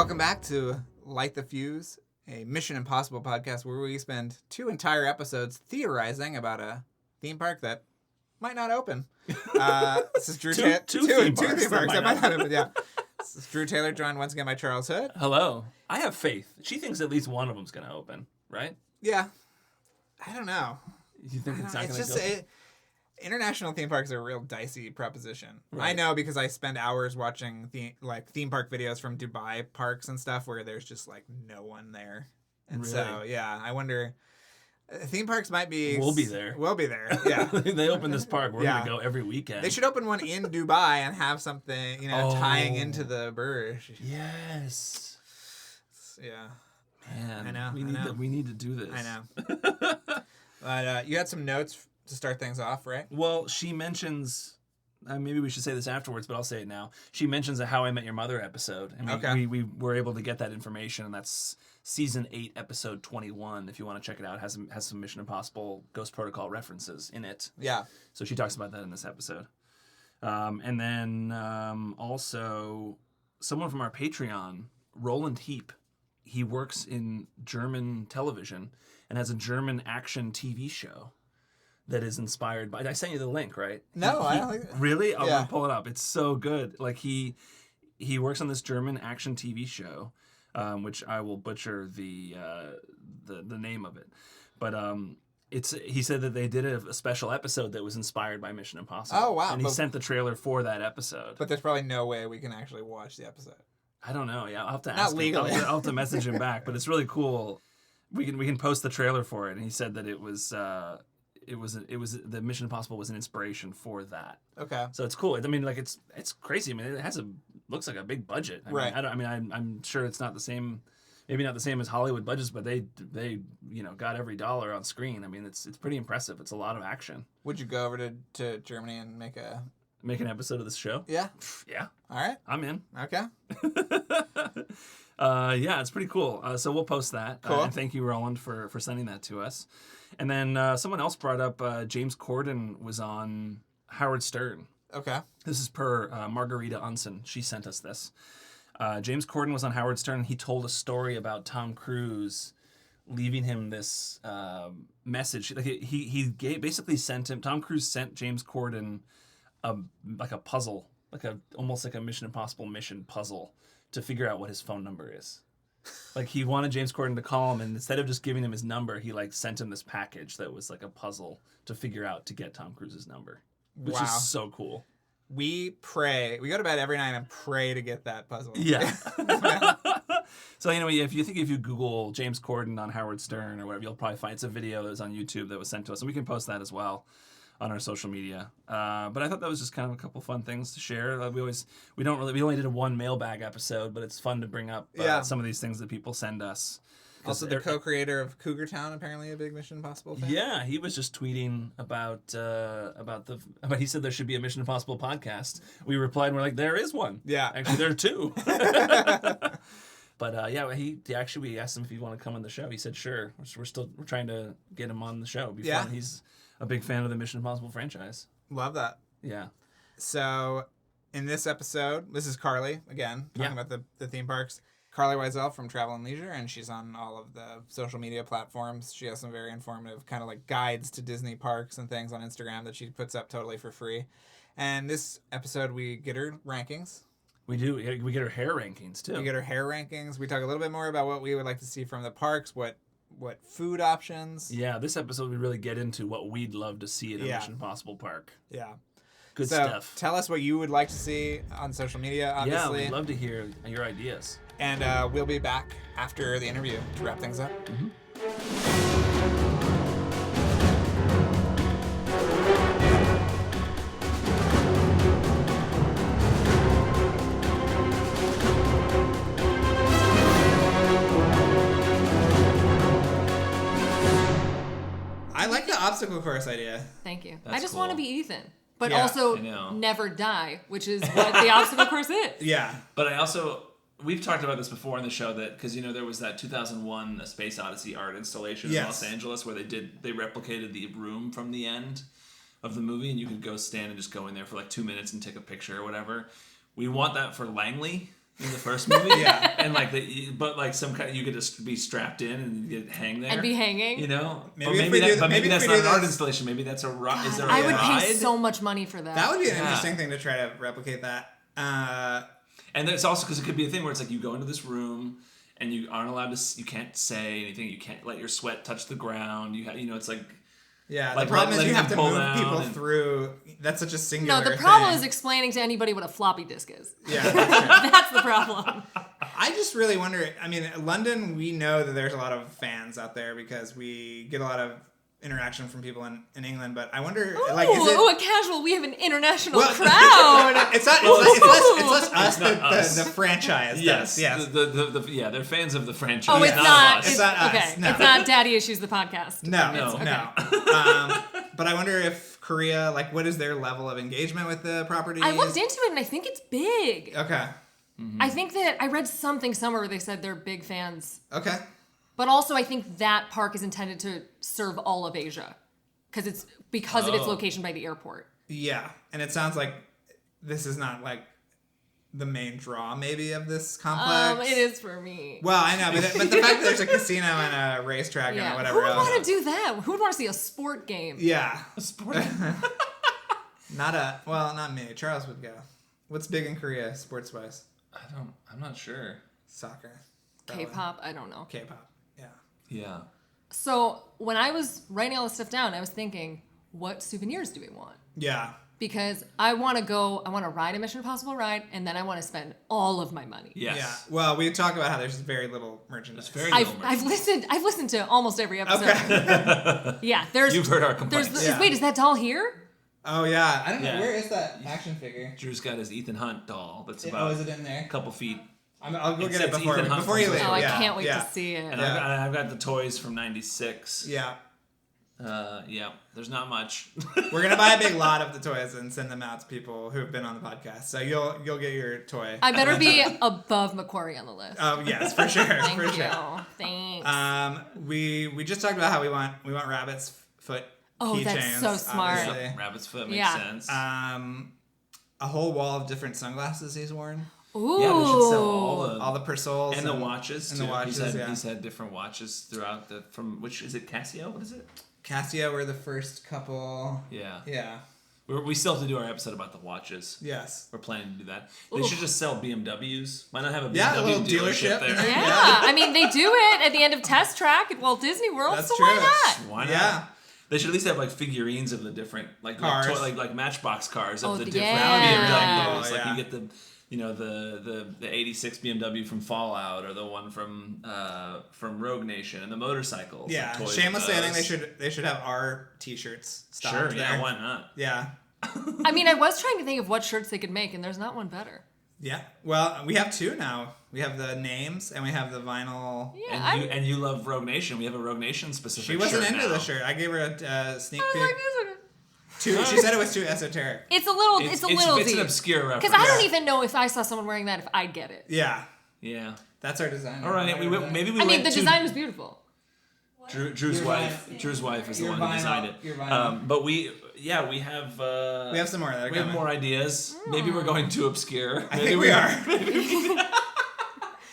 Welcome back to Light the Fuse, a Mission Impossible podcast where we spend 2 entire episodes theorizing about a theme park that might not open. This is Drew Taylor. Two theme parks that might not open. Yeah. This is Drew Taylor, joined once again by Charles Hood. Hello. I have faith. She thinks at least one of them's going to open, right? Yeah. I don't know. You think it's not going to go? International theme parks are a real dicey proposition. Right. I know because I spend hours watching theme park videos from Dubai parks and stuff where there's just like no one there. And really? So, yeah, I wonder... Theme parks might be... We'll be there. We'll be there, yeah. They open this park. We're going to go every weekend. They should open one in Dubai and have something, tying into the Burj. Yes. Yeah. Man, I know. We need to do this. I know. But you had some notes to start things off, right? Well, she mentions... maybe we should say this afterwards, but I'll say it now. She mentions a How I Met Your Mother episode. And we were able to get that information, and that's Season 8, Episode 21. If you want to check it out, it has some Mission Impossible Ghost Protocol references in it. Yeah. So she talks about that in this episode. And then also someone from our Patreon, Roland Heap, he works in German television and has a German action TV show that is inspired by... I sent you the link, right? No, I don't think... Really? I'm going to pull it up. It's so good. Like, he works on this German action TV show, which I will butcher the name of it. But he said that they did a special episode that was inspired by Mission Impossible. Oh, wow. And he sent the trailer for that episode. But there's probably no way we can actually watch the episode. I don't know. Yeah, I'll have to Not ask him. legally. I'll have to message him back. But it's really cool. We can post the trailer for it. And he said that it was the Mission Impossible was an inspiration for that. Okay. So it's cool. I mean, like it's crazy. I mean, it has looks like a big budget. I'm sure it's not the same, maybe not the same as Hollywood budgets, but they got every dollar on screen. I mean, it's pretty impressive. It's a lot of action. Would you go over to Germany and make an episode of this show? Yeah. Yeah. All right. I'm in. Okay. Yeah, it's pretty cool. So we'll post that. Cool. And thank you, Roland, for sending that to us. And then someone else brought up James Corden was on Howard Stern. Okay. This is per Margarita Unson. She sent us this. James Corden was on Howard Stern. He told a story about Tom Cruise leaving him this message. Like basically sent him. Tom Cruise sent James Corden like a puzzle, almost like a Mission Impossible mission puzzle to figure out what his phone number is. Like he wanted James Corden to call him, and instead of just giving him his number, he sent him this package that was like a puzzle to figure out to get Tom Cruise's number, which is so cool. We pray. We go to bed every night and pray to get that puzzle. Yeah. So if you Google James Corden on Howard Stern or whatever, you'll probably find it's a video that was on YouTube that was sent to us, and we can post that as well on our social media. But I thought that was just kind of a couple fun things to share. We only did a one mailbag episode, but it's fun to bring up some of these things that people send us. Also, the co-creator of Cougar Town, apparently a big Mission Impossible fan. Yeah, he was just tweeting about he said there should be a Mission Impossible podcast. We replied and we're like, there is one. Yeah. Actually, there are two. But we asked him if he wanted to come on the show. He said sure. We're trying to get him on the show. Fun. He's a big fan of the Mission Impossible franchise. Love that. Yeah. So, in this episode, this is Carlye, again, talking about the theme parks. Carlye Wisel from Travel and Leisure, and she's on all of the social media platforms. She has some very informative kind of like guides to Disney parks and things on Instagram that she puts up totally for free. And this episode, we get her rankings. We do. We get her hair rankings, too. We get her hair rankings. We talk a little bit more about what we would like to see from the parks, what food options. Yeah, this episode we really get into what we'd love to see at a Mission Impossible park. Yeah. Good stuff. Tell us what you would like to see on social media, obviously. Yeah, we'd love to hear your ideas. And we'll be back after the interview to wrap things up. Mm-hmm. I like the obstacle course idea. Thank you. That's I just cool. want to be Ethan, but also never die, which is what the obstacle course is. Yeah. But we've talked about this before on the show that because there was that 2001 A Space Odyssey art installation in Los Angeles where they replicated the room from the end of the movie, and you could go stand and just go in there for like 2 minutes and take a picture or whatever. We want that for Langley. in the first movie. Yeah. And like but like some kind, you get to be strapped in and you get hang there And be hanging. You know, Maybe maybe that's not an art installation. Maybe that's a ride. Is there a I would ride? pay so much money for that. That would be an interesting thing to try to replicate that. And it's also because it could be a thing where it's like you go into this room and you aren't allowed to. You can't say anything. You can't let your sweat touch the ground. You know, it's like. Yeah, like the problem is you have to move people and... through. That's such a singular No, the problem thing. is explaining to anybody what a floppy disk is. Yeah, that's, That's the problem. I just really wonder. I mean, London, we know that there's a lot of fans out there because we get a lot of interaction from people in England. But I wonder, like, is it? Oh, a casual. We have an international crowd. It's not. It's less the franchise. Yes, yes. They're fans of the franchise. Oh, it's not not. us. It's not us. Okay, No. it's not Daddy Issues the podcast. No. Okay. But I wonder if Korea, like, what is their level of engagement with the property? I looked into it and I think it's big. Okay. Mm-hmm. I think that I read something somewhere where they said they're big fans. Okay. But also, I think that park is intended to serve all of Asia because of its location by the airport. Yeah, and it sounds like this is not like the main draw, maybe, of this complex. It is for me. Well, I know, but the fact that there's a casino and a racetrack and whatever Who would else. want to do that? Who would want to see a sport game? Yeah. A sport. Not me. Charles would go. What's big in Korea, sports wise? I'm not sure. Soccer. K-pop? I don't know. K-pop. Yeah. Yeah. So when I was writing all this stuff down, I was thinking, what souvenirs do we want? Yeah. Because I want to ride a Mission Impossible ride, and then I want to spend all of my money. Yes. Yeah. Well, we talk about how there's very little merchandise. I've listened to almost every episode. Okay. Yeah, You've heard our complaints. Wait, is that doll here? Oh yeah, I don't know. Yeah. Where is that action figure? Drew's got his Ethan Hunt doll. That's Oh, about is it in there? a couple feet. I'll go get it It's before Ethan Hunt you from leave. Oh, I Yeah, can't wait yeah. to see it. And I've got the toys from '96. Yeah. Yeah. There's not much. We're gonna buy a big lot of the toys and send them out to people who have been on the podcast. So you'll get your toy. I better be above Macquarie on the list. Oh yes, for sure. Thank for you. sure. Thanks. We just talked about how we want rabbit's foot Oh, keychains. that's so smart. Obviously. Rabbit's foot makes Yeah. sense. A whole wall of different sunglasses he's worn. Ooh. Yeah, we should sell All the Persols and the watches and too. the watches. He's had different watches throughout from which is it Casio? What is it? Casio were the first couple. Yeah. Yeah. We still have to do our episode about the watches. Yes. We're planning to do that. They should just sell BMWs. Why not have a BMW Yeah, a little dealership dealership. there? Yeah, I mean they do it at the end of Test Track at Walt Disney World. That's so true. why not? Why not? Yeah. They should at least have like figurines of the different Cars. like Matchbox cars of Oh, the different yeah. BMWs. Like yeah. you get the 86 BMW from Fallout or the one from Rogue Nation and the motorcycles. Yeah. and toys Shamelessly, of I think those. they should have our t-shirts stocked Sure, there. yeah, why not? Yeah. I mean, I was trying to think of what shirts they could make, and there's not one better. Yeah. Well, we have two now. We have the names and we have the vinyl. Yeah, And you love Rogue Nation. We have a Rogue Nation specific She wasn't shirt into now. the shirt. I gave her a sneak I was peek. like, these are- She said it was too esoteric. It's a little It's deep. an obscure reference. Because I don't even know if I saw someone wearing that if I'd get it. Yeah. Yeah. That's our design. All right. Maybe I mean, the design was beautiful. Drew's Your wife. vinyl- Drew's wife is the your one who vinyl- designed it. your vinyl. But we have. We have some more that are We have coming. more ideas. Maybe we're going too obscure. I think we are.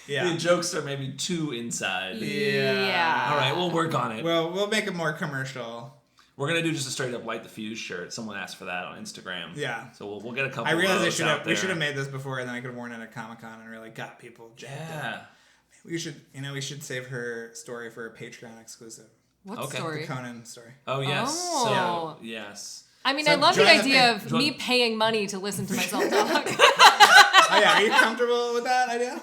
The Yeah. jokes are maybe too inside. Yeah. All right, we'll work on it. Well, we'll make it more commercial. We're gonna do just a straight up Light the Fuse shirt. Someone asked for that on Instagram. Yeah. So we'll get a couple. I realized of those we should have made this before, and then I could have worn it at Comic-Con and really got people jacked up. Yeah. We should save her story for a Patreon exclusive. What Okay. story? The Conan story. Oh yes. Oh. So yes. I mean, So I love the join the idea thing. of me paying money to listen to myself talk. Oh yeah, are you comfortable with that idea?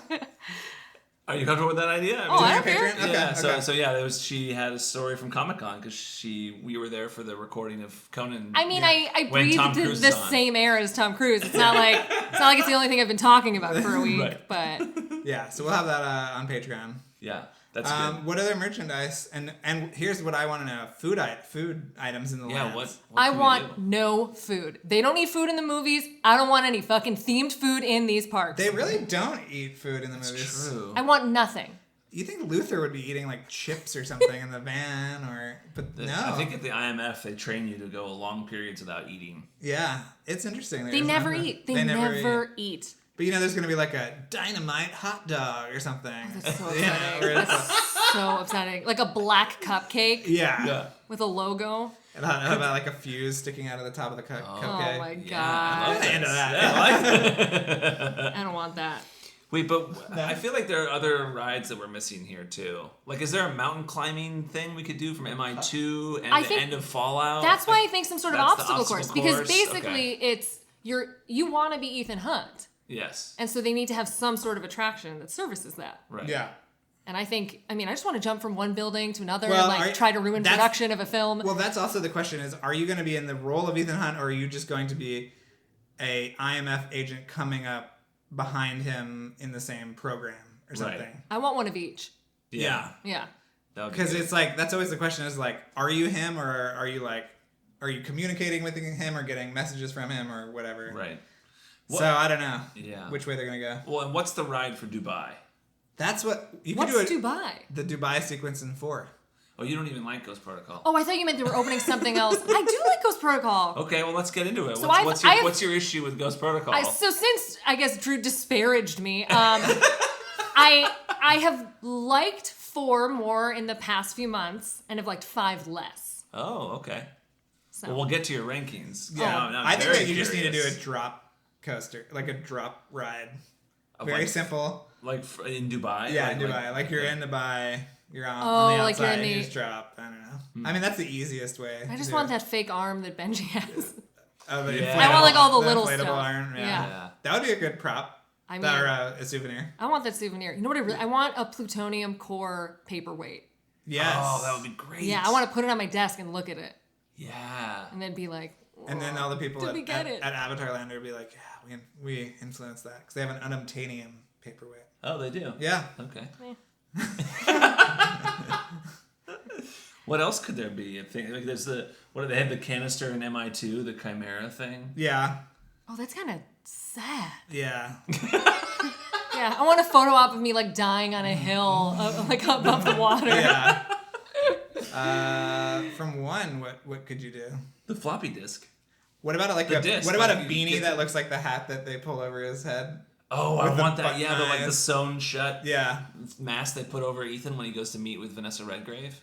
Are you comfortable with that idea? Oh, I Doing don't a care. Patreon? Okay. Yeah. okay. So yeah, she had a story from Comic-Con because we were there for the recording of Conan. I mean, Yeah. I When Tom breathed Cruise the is on. same air as Tom Cruise. It's not like it's the only thing I've been talking about for a week. Right. But Yeah, so we'll have that on Patreon. Yeah, that's good. What other merchandise? And here's what I want to know: food items in the Yeah, lands. what I can we want do? no food. They don't eat food in the movies. I don't want any fucking themed food in these parks. They really don't eat food in the It's movies. true. I want nothing. You think Luther would be eating like chips or something in the van, but no. I think at the IMF they train you to go long periods without eating. Yeah, it's interesting. They never eat. They never eat. But there's going to be like a dynamite hot dog or something. Oh, that's so upsetting. That's so upsetting. Like a black cupcake. Yeah. With a logo. And how about like a fuse sticking out of the top of the cupcake? Oh my god. Yeah, I'm into that. Yeah, I like that. I don't want that. Wait, but I feel like there are other rides that we're missing here too. Like, is there a mountain climbing thing we could do from MI2 and the end of Fallout? That's why I think some sort of obstacle course. Because course? basically it's you want to be Ethan Hunt. Yes. And so they need to have some sort of attraction that services that. Right. Yeah. And I just want to jump from one building to another Well, and try to ruin production of a film. Well, that's also the question is, are you going to be in the role of Ethan Hunt, or are you just going to be a IMF agent coming up behind him in the same program or something? Right. I want one of each. Yeah. Yeah. Because it's like, that's always the question is like, are you him, or are you communicating with him or getting messages from him or whatever? Right. So I don't know which way they're going to go. Well, and what's the ride for Dubai? That's what you can What's do. Dubai? The Dubai sequence in 4. Oh, you don't even like Ghost Protocol. Oh, I thought you meant they were opening something else. I do like Ghost Protocol. Okay, well, let's get into it. So What's your issue with Ghost Protocol? So since, I guess, Drew disparaged me, I have liked 4 more in the past few months and have liked 5 less. Oh, okay. So. Well, we'll get to your rankings. Yeah. Now I think that you curious. just need to do a drop coaster, like a drop ride. Very simple. Like in Dubai? Yeah, in Dubai. Like you're in Dubai, you're on the like outside, you're in and you the- just drop. I don't know. I mean, that's the easiest way. I just to want do it. that fake arm that Benji has. Oh, the Yeah. inflatable- I want like all the little inflatable stuff. Arm, Yeah. That would be a good prop. I mean, Or a souvenir. I want that souvenir. You know what I want? A plutonium core paperweight. Yes. Oh, that would be great. Yeah, I want to put it on my desk and look at it. Yeah. And then be like, And then all the people Did we get it? at Avatar Land would be like, yeah, we influenced that. Because they have an unobtainium paperweight. Oh, they do? Yeah. Okay. eh. What else could there be? I think like there's what do they have, the canister in MI2, the Chimera thing? Yeah. Oh, that's kind of sad. Yeah. Yeah, I want a photo op of me like dying on a hill, like above the water. Yeah. From 1, what could you do? The floppy disk. What about a disc, what about a like, you beanie get that looks like the hat that they pull over his head? Oh, I With the want that. button Yeah, the eyes. sewn shut Yeah. mask they put over Ethan when he goes to meet with Vanessa Redgrave.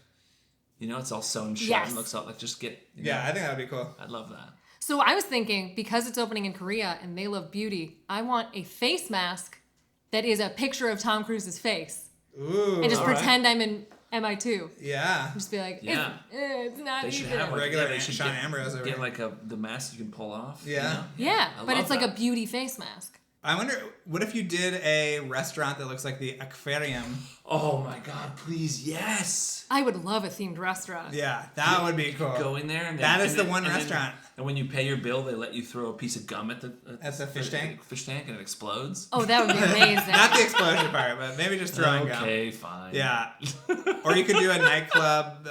It's all sewn shut Yes. and looks all like just get. Yeah, I think that would be cool. I'd love that. So I was thinking, because it's opening in Korea and they love beauty, I want a face mask that is a picture of Tom Cruise's face. Ooh. And just all right. pretend I'm in MI2. Yeah. Just be like, Yeah. it's not They should Ethan. have Regular they should Sean get- Ambrose over Get here. like the mask you can pull off. Yeah. Yeah, I but love it's like that. a beauty face mask. I wonder, what if you did a restaurant that looks like the aquarium? Oh my God! Please, yes. I would love a themed restaurant. Yeah, that would be cool. Go in there and That is and the then- one and then- restaurant. and when you pay your bill, they let you throw a piece of gum at the fish tank? Fish tank, and it explodes. Oh, that would be amazing. Not the explosion part, but maybe just throwing gum. Okay, fine. Yeah. Or you could do a nightclub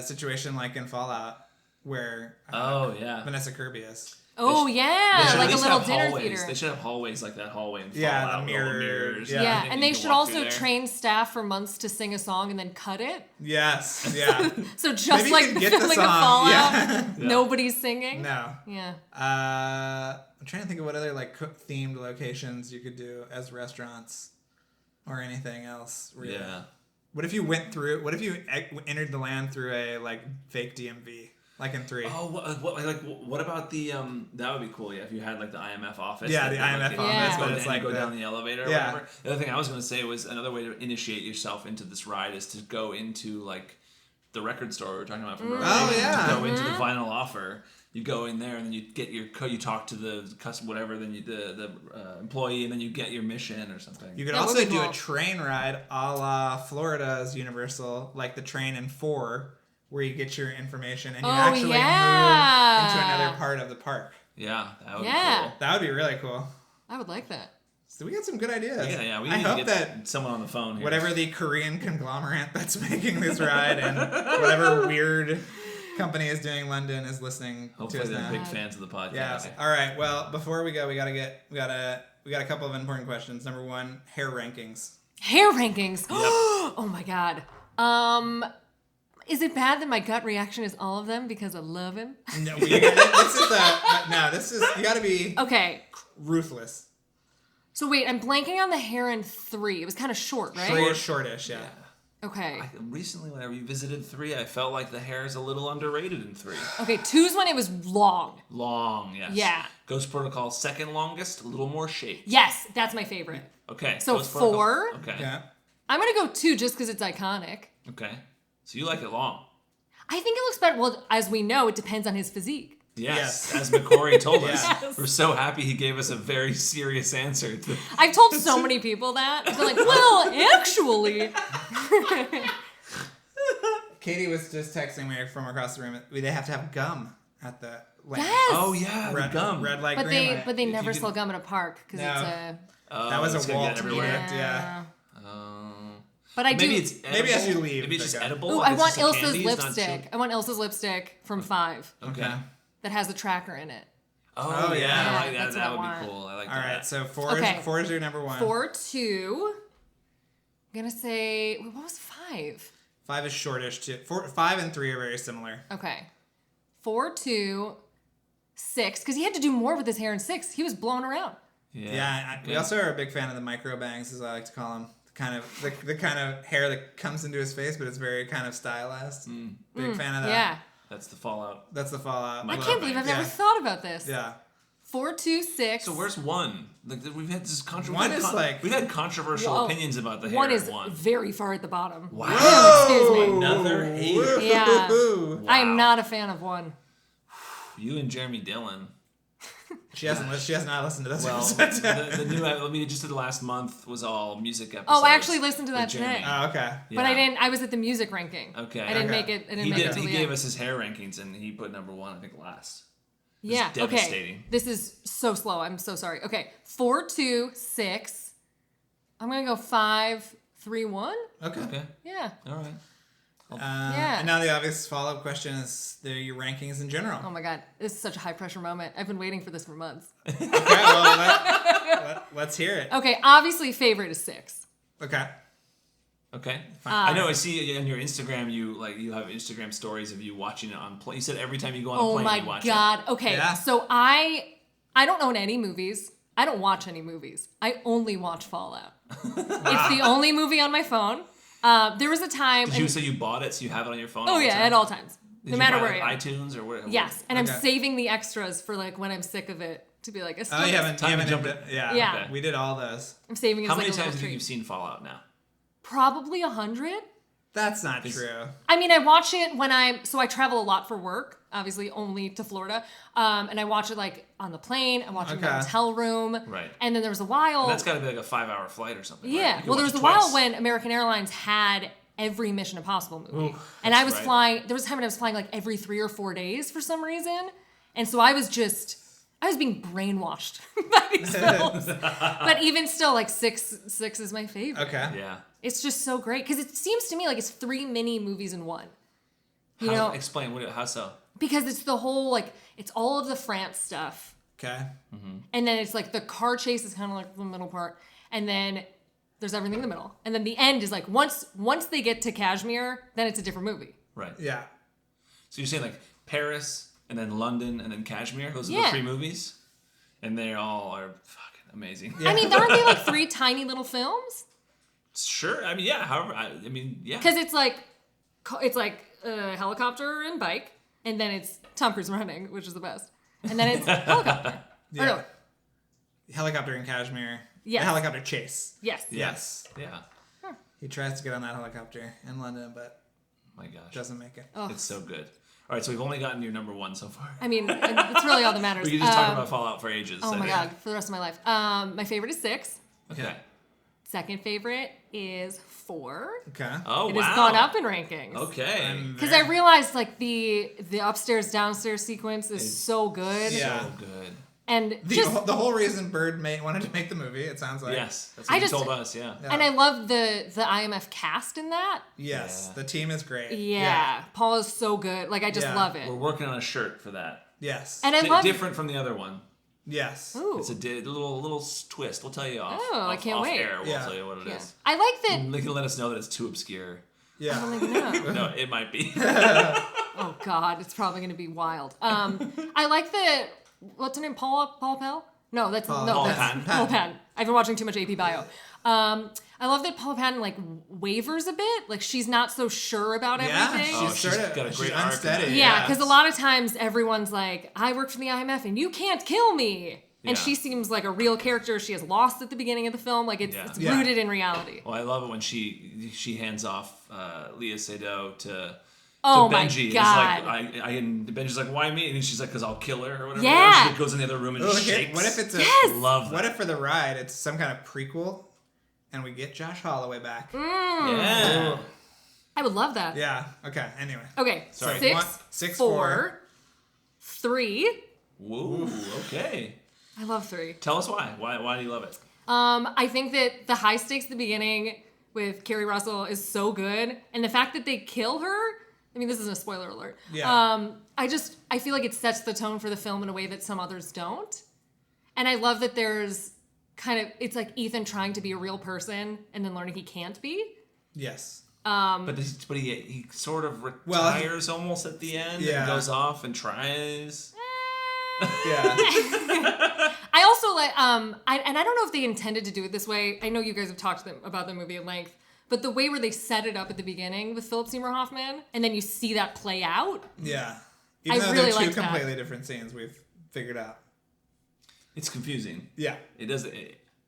situation like in Fallout, where Oh yeah. Vanessa Kirby is. Oh, They yeah, should at like a least little have dinner hallways. theater. They should have hallways like that hallway in Fallout. Yeah, the with all mirror- mirrors. yeah. Yeah, everything and they you can should walk also through there. train staff for months to sing a song and then cut it. Yes, yeah. So just Maybe you like can get the filming a song, Fallout, yeah. nobody's singing. No. Yeah. I'm trying to think of what other like themed locations you could do as restaurants or anything else. Really. Yeah. What if you entered the land through a like fake DMV, like in 3? Oh, what about the that would be cool. Yeah, if you had like the IMF office. Yeah, the that, IMF like, office, go but it's down- like go the- down the elevator. Or Yeah. whatever. The other thing I was going to say was another way to initiate yourself into this ride is to go into like the record store we were talking about from earlier. Oh, yeah. To go into the vinyl offer. You go in there and then you get your you talk to the customer, whatever. Then the employee, and then you get your mission or something. You could That would also be do cool. a train ride a la Florida's Universal, like the train in 4, where you get your information and you actually move into another part of the park. Yeah, that would be Yeah. cool. That would be really cool. I would like that. So we got some good ideas. Yeah. We I need to hope get that someone on the phone here. whatever the Korean conglomerate that's making this ride and whatever weird company is doing London is listening to Hopefully us they're now. big fans of the podcast. Yeah. All right. Well, before we go, we got a couple of important questions. Number 1, hair rankings. Hair rankings. Oh my god. Is it bad that my gut reaction is all of them because I love him? No, this is you got to be Okay. ruthless. So wait, I'm blanking on the hair in 3. It was kind of short, right? Shortish, yeah. Okay. Recently, when I revisited 3, I felt like the hair is a little underrated in 3. Okay, 2's when it was long. Long, yes. Yeah. Ghost Protocol, second longest, a little more shaped. Yes, that's my favorite. Okay. So Ghost Protocol. 4. Okay. Yeah. I'm going to go 2 just because it's iconic. Okay. So you like it long. I think it looks better. Well, as we know, it depends on his physique. Yes, as McCory told us. Yes. We're so happy he gave us a very serious answer. I've told so many people that. They're like, well, actually. Katie was just texting me from across the room. They have to have gum at the lamp. Yes. Oh yeah, Red, the gum. red light, But green they light. never can- sell gum at a park because No. it's a. That was it's a gonna wall get to everywhere. predict, yeah. But I Maybe do. it's edible. Maybe as you leave, Maybe it's just pick up. edible. Ooh, like I it's want just a Ilsa's candy, it's not lipstick. chew- I want Ilsa's lipstick from 5 Okay. that has a tracker in it. Oh, yeah. yeah, I like that. That's what That I would want. be cool. I like All that. right, so Okay. 4 is your number 1. 4, 2. I'm gonna say. Wait, what was 5? 5 is shortish too. 5 and 3 are very similar. Okay. 4, 2, 6. Because he had to do more with his hair in 6. He was blown around. Yeah, we also are a big fan of the micro bangs, as I like to call them. The kind of hair that comes into his face, but it's very kind of stylized. Big fan of that. Yeah. That's the fallout. That's the fallout. I Love can't believe I've never Yeah. thought about this. Yeah. 4, 2, 6. So where's 1? Like we've had this One is like- we've had controversial Whoa. opinions about the hair. 1 is of 1. very far at the bottom. Wow. Excuse me. Another hater. Yeah. Ooh. I am not a fan of 1. You and Jeremy Dillon. She has not listened to this Well, episode. the new. I mean, just the last month was all music episodes. Oh, I actually listened to that with Jeremy. today. Oh, okay. But I didn't. I was at the music ranking. Okay. I didn't Okay. make it. I didn't He make it did. till He the gave end. us his hair rankings, and he put number 1, I think, last. Yeah. Okay. devastating. This is so slow. I'm so sorry. Okay. 4, 2, 6. I'm gonna go 5, 3, 1. Okay. Yeah. All right. Yeah. And now the obvious follow-up question is your rankings in general. Oh my God. This is such a high pressure moment. I've been waiting for this for months. Okay, well, let's hear it. Okay. Obviously, favorite is 6. Okay. Okay. I know. I see on your Instagram. You have Instagram stories of you watching it on plane. You said every time you go on a Oh plane, my you watch God. Okay. Yeah. So I don't own any movies. I don't watch any movies. I only watch Fallout. It's the only movie on my phone. There was a time. it. Did you say you bought it, so you have it on your phone? Oh all the yeah, time? at all times, Did no you matter buy where it I on am. iTunes or where? Yes, and I'm Okay. saving the extras for like when I'm sick of it to be like. Oh, you haven't Time to jump yeah. Yeah. Okay. We did all those. I'm saving it How as many like a times little have you treat. seen Fallout now? Probably 100. That's not true. I mean, I watch it when I travel a lot for work, obviously only to Florida. And I watch it like on the plane, I watch it in the Okay. hotel room. Right. And then there was a while. And that's got to be like a 5-hour flight or something. right? Yeah. You can Well, there watch was it a while twice. when American Airlines had every Mission Impossible movie. And I was right. flying, there was a time when I was flying like every 3 or 4 days for some reason. And so I was being brainwashed by these films. But even still, like 6 is my favorite. Okay. Yeah. It's just so great because it seems to me like it's 3 mini movies in one. You How, know, explain how so? because it's the whole like it's all of the France stuff, Okay. and then it's like the car chase is kind of like the middle part, and then there's everything in the middle, and then the end is like once they get to Kashmir, then it's a different movie. Right. Yeah. So you're saying like Paris and then London and then Kashmir? Those are Yeah. the 3 movies, and they all are fucking amazing. Yeah. I mean, aren't they like 3 tiny little films? Sure. I mean, yeah. However, I mean, yeah. Because it's like helicopter and bike, and then it's Tom Cruise running, which is the best, and then it's helicopter. Yeah. Or no, Helicopter in Kashmir. Yes. A helicopter chase. yes. Yes. Yeah. He tries to get on that helicopter in London, but My gosh. doesn't make it. Oh, It's so good. All right, so we've only gotten your number 1 so far. I mean, it's really all that matters. We could just talk about Fallout for ages. Oh I my think. God, for the rest of my life. My favorite is 6. Okay. Second favorite is 4. Okay. Oh, It wow. has gone up in rankings. Okay. Because I realized like the upstairs downstairs sequence is so good. Yeah. So good. And The whole reason Bird wanted to make the movie, it sounds like. Yes. That's what I you just- told us, yeah. Yeah. and I love the IMF cast in that. Yes. Yeah. The team is great. Yeah. Paul is so good. Like I just Yeah. love it. We're working on a shirt for that. Yes. And I love Different from the other one. Yes. Ooh. It's a little twist. We'll tell you off. Oh, I off, can't off wait. Air. We'll Yeah. tell you what it Yeah. is. I like that. They can let us know that it's too obscure. Yeah. I don't even know. No, it might be. Oh God, it's probably gonna be wild. I like the what's her name? Paula Pell. No, that's Paula Patton. Paula Patton. I've been watching too much AP Bio. I love that Paula Patton like wavers a bit. Like she's not so sure about everything. She's got a great arc. Unsteady. Yeah, because a lot of times everyone's like, I work for the IMF and you can't kill me. And she seems like a real character. She is lost at the beginning of the film. Like it's rooted in reality. Well, I love it when she hands off Leah Seydoux to Oh Benji. My God. It's like and Benji's like, why me? And she's like, because I'll kill her or whatever. Yeah. She goes in the other room and shakes. What if it's love that. What if for the ride it's some kind of prequel, and we get Josh Holloway back? Yeah. I would love that. Yeah. Okay. Anyway. Okay. Sorry. 6, 4, 3. Whoa. Okay. I love 3. Tell us why. Why do you love it? I think that the high stakes at the beginning with Carrie Russell is so good, and the fact that they kill her. I mean, this isn't a spoiler alert. Yeah. I feel like it sets the tone for the film in a way that some others don't. And I love that there's it's like Ethan trying to be a real person and then learning he can't be. Yes. But he sort of retires almost at the end and goes off and tries. Yeah. I also like, and I don't know if they intended to do it this way. I know you guys have talked to them about the movie at length, but the way where they set it up at the beginning with Philip Seymour Hoffman, and then you see that play out. Yeah. Even though really they're two liked that. completely different scenes, we've figured out. It's confusing. Yeah. It does.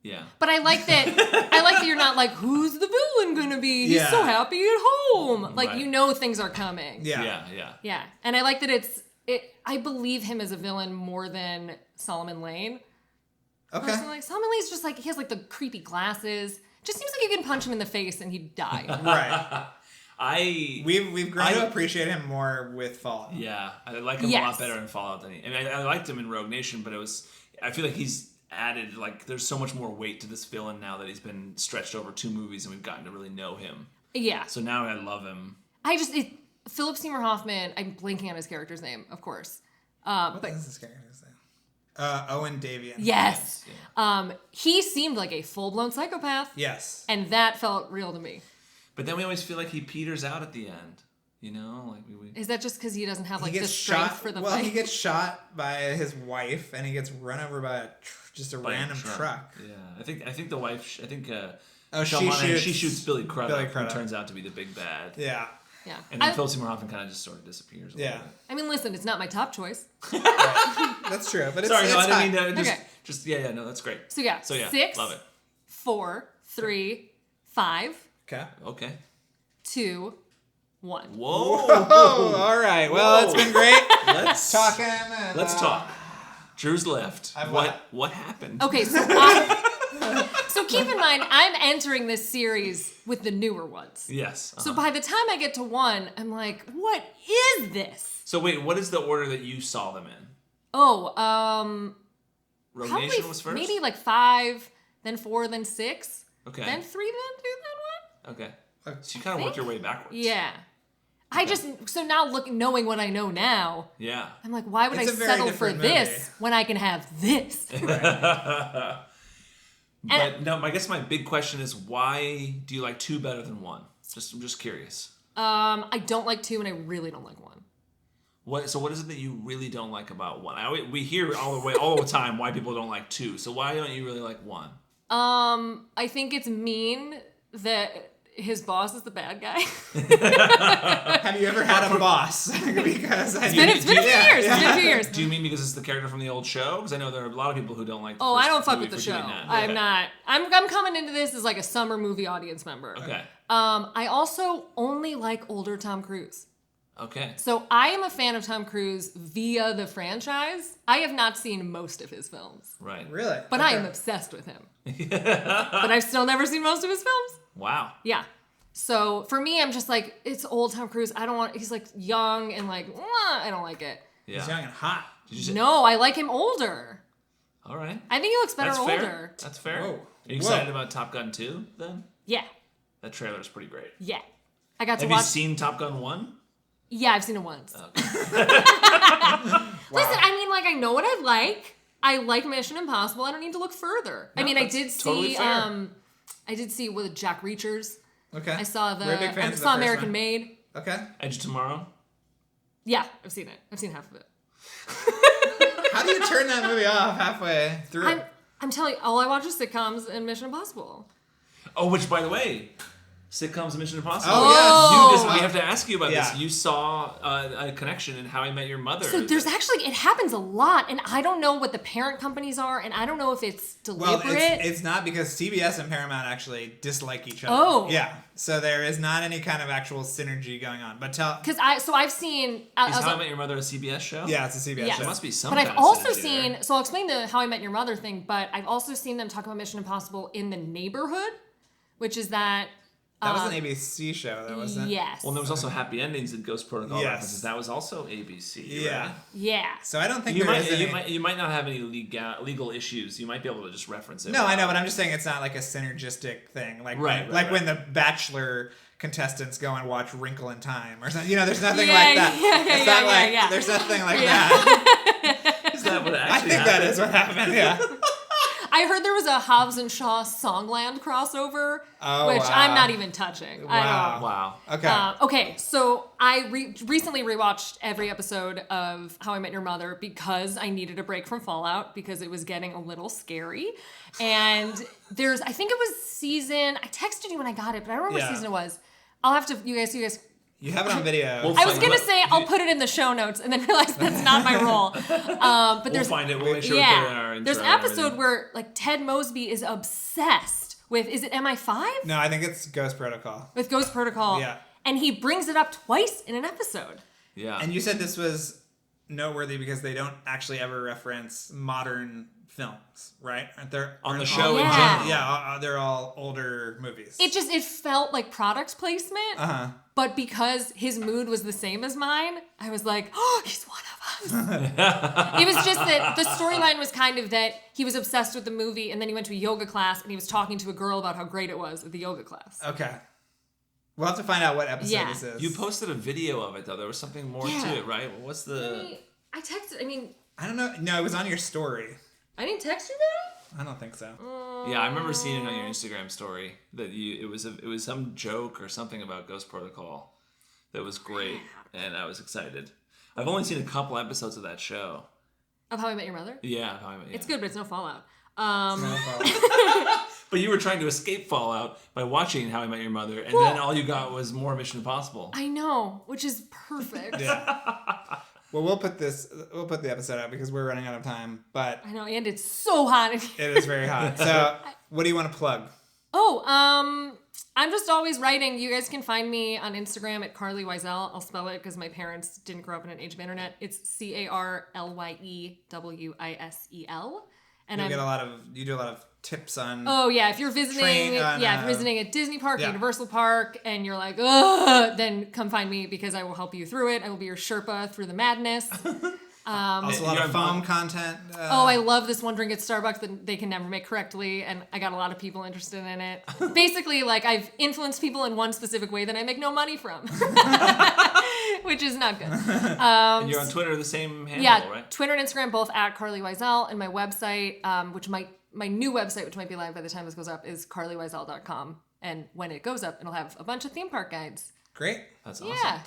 Yeah. But I like that you're not like, who's the villain gonna be? He's so happy at home. Like, you know things are coming. Yeah. Yeah. And I like that I believe him as a villain more than Solomon Lane. Okay. Personally, Solomon Lane's just like, he has like the creepy glasses. Just seems like you can punch him in the face and he'd die. Right. We've grown to appreciate him more with Fallout. Yeah, I like him a lot better in Fallout than I liked him in Rogue Nation, but I feel like he's added, like, there's so much more weight to this villain now that he's been stretched over 2 movies and we've gotten to really know him. Yeah. So now I love him. Philip Seymour Hoffman, I'm blanking on his character's name, of course. What is his character's name? Owen Davian. Yes. He seemed like a full-blown psychopath. Yes. And that felt real to me. But then we always feel like he peters out at the end. You know? Like Is that just because he doesn't have, like, the strength for the fight? Well, he gets shot by his wife, and he gets run over by a random truck. Yeah. I think the wife, she shoots Billy Crudup, who turns out to be the big bad. Yeah. Yeah. And then Philip Seymour Hoffman kind of just sort of disappears. Yeah. I mean, listen, it's not my top choice. That's true. But Sorry, it's I didn't mean to Okay. no, that's great. So yeah, 6, love it. 4, 3, 5, Okay. 2, 1. Whoa. Oh, all right. Well, it's been great. Let's talk. Let's talk. Drew's left. What happened? Okay, so so keep in mind, I'm entering this series with the newer ones. Yes. So by the time I get to 1, I'm like, what is this? So wait, what is the order that you saw them in? Oh, Rogue probably Nation was first? maybe like 5, then 4, then 6. Okay. Then 3, then 2, then 1. Okay. So you kind of worked your way backwards. Yeah. So now knowing what I know now, I'm like, why would I settle for this when I can have this? But no, I guess my big question is, why do you like 2 better than 1? I'm just curious. I don't like 2 and I really don't like 1. So what is it that you really don't like about 1? We hear all the time why people don't like 2. So why don't you really like 1? I think it's mean that his boss is the bad guy. Have you ever had a boss? Because it's been a few years. It's been a few years. Do you mean because it's the character from the old show? Because I know there are a lot of people who don't like. I don't fuck with the show. I'm not. I'm coming into this as like a summer movie audience member. Okay. I also only like older Tom Cruise. Okay. So I am a fan of Tom Cruise via the franchise. I have not seen most of his films. Right. Really? But I am obsessed with him. But I've still never seen most of his films. Wow. Yeah. So for me, I'm just like, it's old Tom Cruise. He's like young and like, I don't like it. Yeah. He's young and hot. No, I like him older. All right. I think he looks better older. That's fair. Whoa. Are you excited about Top Gun 2 then? Yeah. That trailer is pretty great. Yeah. I got to watch. Have you seen Top Gun 1? Yeah, I've seen it once. Okay. Listen, I mean, like, I know what I like. I like Mission Impossible. I don't need to look further. No, I mean, I did see, fair. I did see with Jack Reachers. Okay. I saw We're big fans of the first American one. Made. Okay. Edge of Tomorrow? Yeah, I've seen it. I've seen half of it. How do you turn that movie off halfway through? I'm telling you, all I watch is sitcoms and Mission Impossible. Oh, which, by the way, sitcoms and Mission Impossible. Oh, yes. We have to ask you about Yeah. this. You saw a connection in How I Met Your Mother. So there's actually, it happens a lot, and I don't know what the parent companies are, and I don't know if it's Well, deliberate. it's not, because CBS and Paramount actually dislike each other. Oh. Yeah. So there is not any kind of actual synergy going on. But Because I've seen... Is How I Met Your Mother a CBS show? Yeah, it's a CBS Yes. show. There must be some But kind I've of also synergy seen... there. So I'll explain the How I Met Your Mother thing, but I've also seen them talk about Mission Impossible in The Neighborhood, which is that... That was an ABC show, though, wasn't it? Yes. Well, there was also Happy Endings and Ghost Protocol Yes. references. That was also ABC. Yeah. Right? Yeah. So I don't think You there might, is any... you might not have any legal issues. You might be able to just reference it. No, I know, but I'm just saying it's not like a synergistic thing. Like, Right, like right. when the Bachelor contestants go and watch Wrinkle in Time or something. You know, there's nothing Yeah, like that. yeah, It's yeah, not yeah, like, yeah. there's nothing like Yeah. that. Is that what I actually think happened? that is what happened, yeah. I heard there was a Hobbs and Shaw Songland crossover, Oh, which wow. I'm not even touching. Wow. Wow. Okay. Okay, so I recently rewatched every episode of How I Met Your Mother because I needed a break from Fallout because it was getting a little scary. And I think it was I texted you when I got it, but I don't remember Yeah. what season it was. I'll have to, you guys. You have it on video. Well, I was Fine. going to say I'll put it in the show notes and then realized that's not my role. But We'll there's, find it. We'll make sure we put it in our intro. there's an and episode everything. where like Ted Mosby is obsessed with, is it MI5? No, I think it's Ghost Protocol. With Ghost Protocol. Yeah. And he brings it up twice in an episode. Yeah. And you said this was noteworthy because they don't actually ever reference modern films, right? Aren't there On the aren't show all- in general. Yeah, they're all older movies. It felt like product placement. Uh-huh. But because his mood was the same as mine, I was like, oh, he's one of us. It was just that the storyline was kind of that he was obsessed with the movie and then he went to a yoga class and he was talking to a girl about how great it was at the yoga class. Okay. We'll have to find out what episode Yeah. this is. You posted a video of it, though. There was something more Yeah. to it, right? What's the... I texted, I don't know. No, it was on your story. I didn't text you that? I don't think so. Yeah, I remember seeing it on your Instagram story that it was some joke or something about Ghost Protocol that was great, and I was excited. I've only seen a couple episodes of that show. Of How I Met Your Mother? Yeah, It's good, but it's no Fallout. No problem. But you were trying to escape Fallout by watching How I Met Your Mother, and then all you got was more Mission Impossible. I know, which is perfect. Yeah. Well, we'll put the episode out because we're running out of time, but I know, and it's so hot in here. it is very hot. So, what do you want to plug? Oh, I'm just always writing. You guys can find me on Instagram at Carlye Wisel. I'll spell it because my parents didn't grow up in an age of internet. It's CarlyeWisel. And You do a lot of tips on. oh yeah, if you're visiting, Train on, if you're visiting a Disney park, yeah. Universal Park, and you're like, ugh, then come find me because I will help you through it. I will be your Sherpa through the madness. Also, a lot You're of foam content. Oh, I love this one drink at Starbucks that they can never make correctly, and I got a lot of people interested in it. Basically, like, I've influenced people in one specific way that I make no money from, which is not good. And you're on Twitter, the same handle, Yeah, right? Twitter and Instagram both at Carlye Wisel, and my website, which my new website, which might be live by the time this goes up, is carlyewisel.com. And when it goes up, it'll have a bunch of theme park guides. Great. That's awesome. Yeah.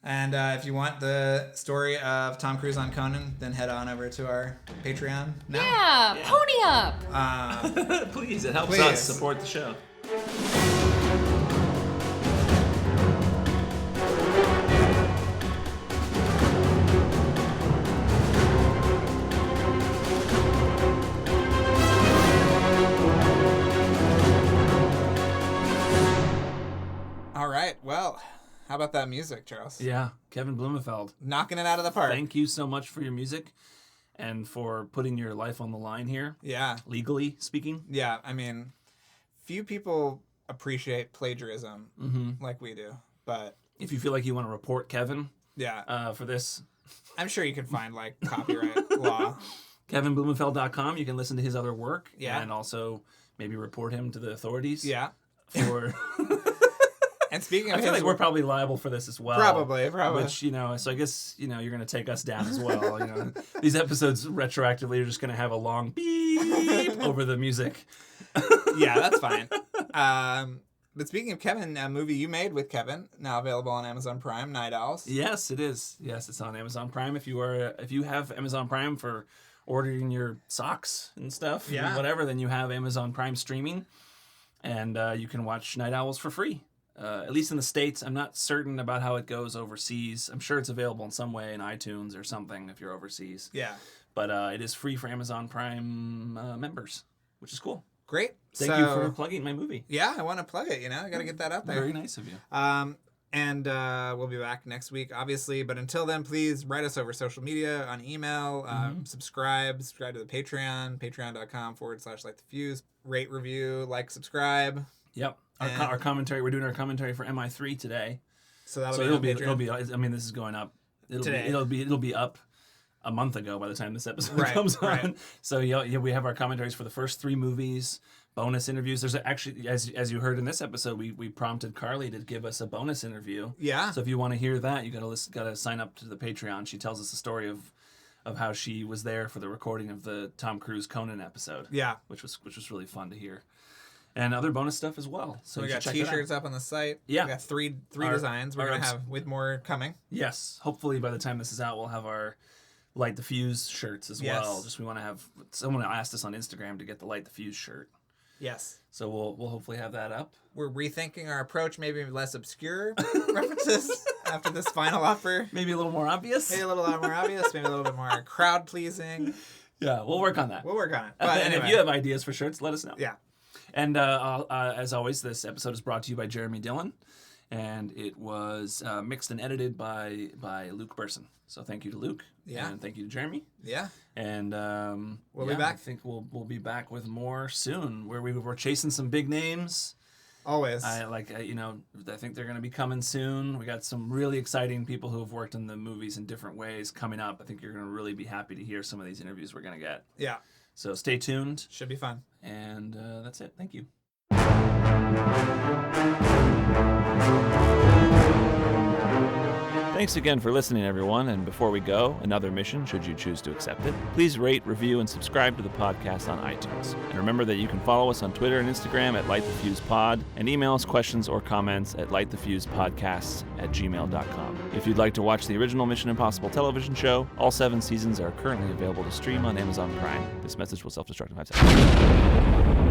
And if you want the story of Tom Cruise on Conan, then head on over to our Patreon now. Yeah, pony up. Please, it helps Please. us support the show. All right. Well, how about that music, Charles? Yeah, Kevin Blumenfeld. Knocking it out of the park. Thank you so much for your music and for putting your life on the line here, Yeah. legally speaking. Yeah. I mean, few people appreciate plagiarism like we do, but If you feel like you want to report Kevin yeah, for this, I'm sure you can find like copyright law. KevinBlumenfeld.com, you can listen to his other work Yeah. and also maybe report him to the authorities. Yeah. For And speaking of I feel his like we're probably liable for this as well. Probably. Which, so I guess, you're going to take us down as well. These episodes retroactively are just going to have a long beep over the music. yeah, that's fine. But speaking of Kevin, a movie you made with Kevin, now available on Amazon Prime, Night Owls. Yes, it is. Yes, it's on Amazon Prime. If you have Amazon Prime for ordering your socks and stuff, Yeah. and whatever, then you have Amazon Prime streaming, and you can watch Night Owls for free. At least in the States. I'm not certain about how it goes overseas. I'm sure it's available in some way in iTunes or something if you're overseas. Yeah. But it is free for Amazon Prime members, which is cool. Great. Thank you for plugging my movie. Yeah, I want to plug it. I got to get that out there. Very nice of you. And we'll be back next week, obviously. But until then, please write us over social media, on email, subscribe to the Patreon, patreon.com/LightTheFuse. Rate, review, like, subscribe. Yep. Our commentary. We're doing our commentary for MI3 today. So it'll be. I mean, this is going up. Today. It'll be up a month ago by the time this episode Right, comes on. right. So we have our commentaries for the first 3 movies. Bonus interviews. There's actually, as you heard in this episode, we prompted Carlye to give us a bonus interview. Yeah. So if you want to hear that, you gotta sign up to the Patreon. She tells us the story of how she was there for the recording of the Tom Cruise Conan episode. Yeah. Which was really fun to hear, and other bonus stuff as well. So we got T-shirts up on the site. Yeah. We got three designs. We're gonna have with more coming. Yes. Hopefully by the time this is out, we'll have our Light the Fuse shirts as well. Just we want to have someone asked us on Instagram to get the Light the Fuse shirt. Yes. So we'll hopefully have that up. We're rethinking our approach, maybe less obscure references after this final offer. Maybe a little more obvious. Maybe a little more obvious. Maybe a little bit more crowd pleasing. Yeah, we'll work on that. We'll work on it. But and anyway. if you have ideas for shirts, let us know. Yeah. And as always, this episode is brought to you by Jeremy Dillon, and it was mixed and edited by Luke Burson. So thank you to Luke. Yeah. And thank you to Jeremy. Yeah. And we'll be back. I think we'll be back with more soon. Where we're chasing some big names. Always. I think they're going to be coming soon. We got some really exciting people who have worked in the movies in different ways coming up. I think you're going to really be happy to hear some of these interviews we're going to get. Yeah. So stay tuned. Should be fun. And that's it. Thank you. Thanks again for listening, everyone. And before we go, another mission, should you choose to accept it. Please rate, review, and subscribe to the podcast on iTunes. And remember that you can follow us on Twitter and Instagram at LightTheFusePod and email us questions or comments at LightTheFusePodcasts@gmail.com. If you'd like to watch the original Mission Impossible television show, all 7 seasons are currently available to stream on Amazon Prime. This message will self-destruct in 5 seconds.